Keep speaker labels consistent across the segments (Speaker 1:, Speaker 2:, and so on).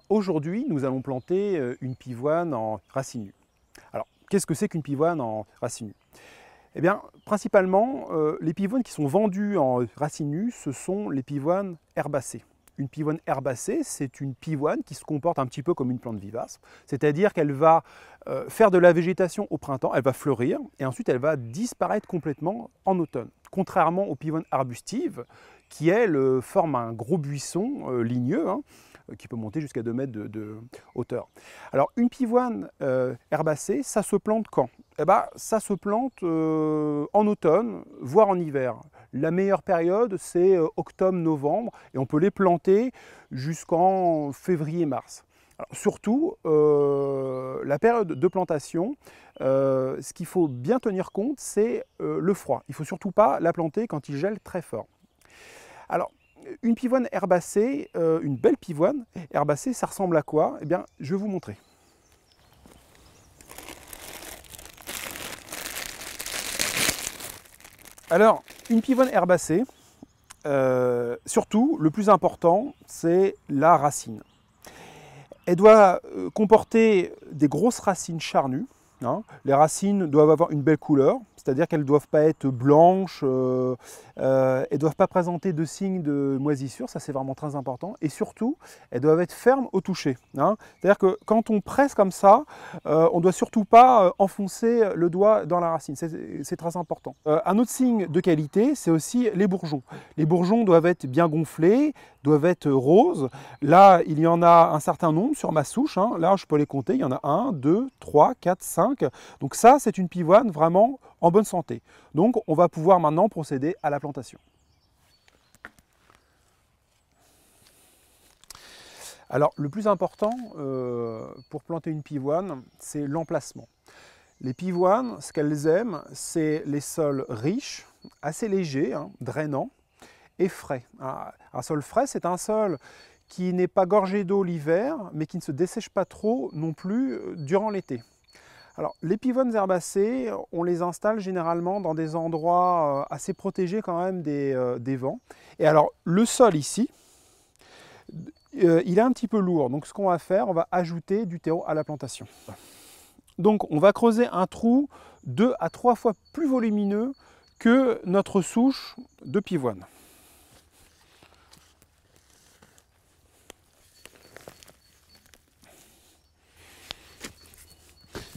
Speaker 1: Aujourd'hui, nous allons planter une pivoine en racine nue. Alors, qu'est-ce que c'est qu'une pivoine en racine nue? Eh bien, principalement, les pivoines qui sont vendues en racine nue, ce sont les pivoines herbacées. Une pivoine herbacée, c'est une pivoine qui se comporte un petit peu comme une plante vivace, c'est-à-dire qu'elle va faire de la végétation au printemps, elle va fleurir, et ensuite elle va disparaître complètement en automne. Contrairement aux pivoines arbustives, qui elles forment un gros buisson ligneux, qui peut monter jusqu'à 2 mètres de hauteur. Alors une pivoine herbacée, ça se plante quand? Eh ben, ça se plante en automne, voire en hiver. La meilleure période, c'est octobre-novembre, et on peut les planter jusqu'en février-mars. Surtout, la période de plantation, ce qu'il faut bien tenir compte, c'est le froid. Il ne faut surtout pas la planter quand il gèle très fort. Alors, une pivoine herbacée, une belle pivoine herbacée, ça ressemble à quoi? Eh bien, je vais vous montrer. Alors, une pivoine herbacée, surtout, le plus important, c'est la racine. Elle doit comporter des grosses racines charnues. Les racines doivent avoir une belle couleur, c'est-à-dire qu'elles ne doivent pas être blanches, elles ne doivent pas présenter de signes de moisissure, ça c'est vraiment très important, et surtout, elles doivent être fermes au toucher. C'est-à-dire que quand on presse comme ça, on ne doit surtout pas enfoncer le doigt dans la racine, c'est très important. Un autre signe de qualité, c'est aussi les bourgeons. Les bourgeons doivent être bien gonflés, doivent être roses. Là, il y en a un certain nombre sur ma souche. Là, je peux les compter. Il y en a 1, 2, 3, 4, 5. Donc ça, c'est une pivoine vraiment en bonne santé. Donc, on va pouvoir maintenant procéder à la plantation. Alors, le plus important pour planter une pivoine, c'est l'emplacement. Les pivoines, ce qu'elles aiment, c'est les sols riches, assez légers, drainants, et frais. Un sol frais, c'est un sol qui n'est pas gorgé d'eau l'hiver, mais qui ne se dessèche pas trop non plus durant l'été. Alors, les pivoines herbacées, on les installe généralement dans des endroits assez protégés quand même des vents. Et alors, le sol ici, il est un petit peu lourd. Donc, ce qu'on va faire, on va ajouter du terreau à la plantation. Donc, on va creuser un trou 2 à 3 fois plus volumineux que notre souche de pivoine.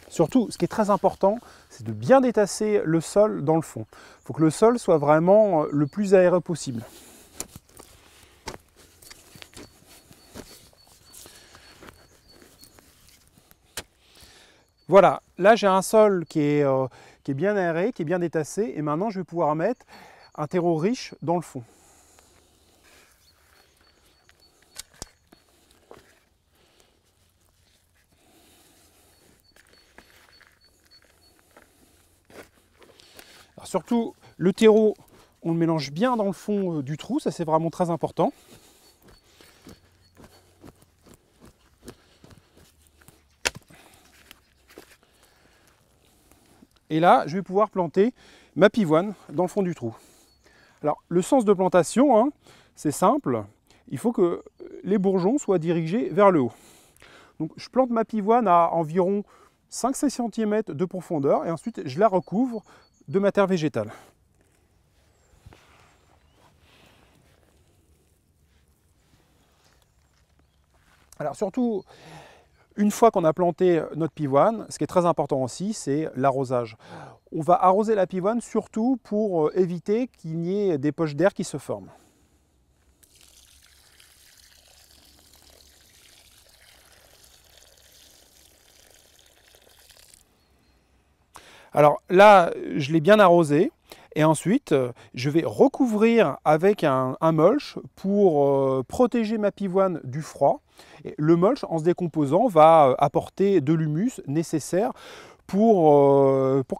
Speaker 1: Surtout, ce qui est très important, c'est de bien détasser le sol dans le fond. Il faut que le sol soit vraiment le plus aéré possible. Voilà, là j'ai un sol qui est bien aéré, qui est bien détassé, et maintenant je vais pouvoir mettre un terreau riche dans le fond. Alors surtout, le terreau, on le mélange bien dans le fond du trou, ça c'est vraiment très important. Et là, je vais pouvoir planter ma pivoine dans le fond du trou. Alors, le sens de plantation, c'est simple. Il faut que les bourgeons soient dirigés vers le haut. Donc, je plante ma pivoine à environ 5-6 cm de profondeur et ensuite, je la recouvre de matière végétale. Alors, surtout, une fois qu'on a planté notre pivoine, ce qui est très important aussi, c'est l'arrosage. On va arroser la pivoine surtout pour éviter qu'il y ait des poches d'air qui se forment. Alors là, je l'ai bien arrosé. Et ensuite, je vais recouvrir avec un mulch pour protéger ma pivoine du froid. Et le mulch, en se décomposant, va apporter de l'humus nécessaire pour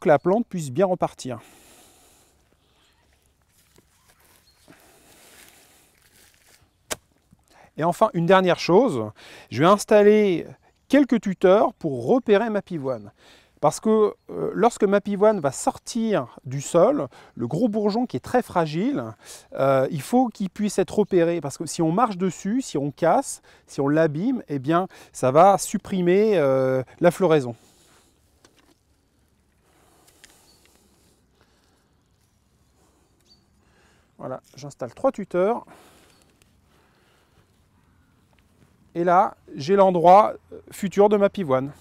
Speaker 1: que la plante puisse bien repartir. Et enfin, une dernière chose, je vais installer quelques tuteurs pour repérer ma pivoine. Parce que lorsque ma pivoine va sortir du sol, le gros bourgeon qui est très fragile, il faut qu'il puisse être repéré. Parce que si on marche dessus, si on casse, si on l'abîme, eh bien, ça va supprimer la floraison. Voilà, j'installe 3 tuteurs. Et là, j'ai l'endroit futur de ma pivoine.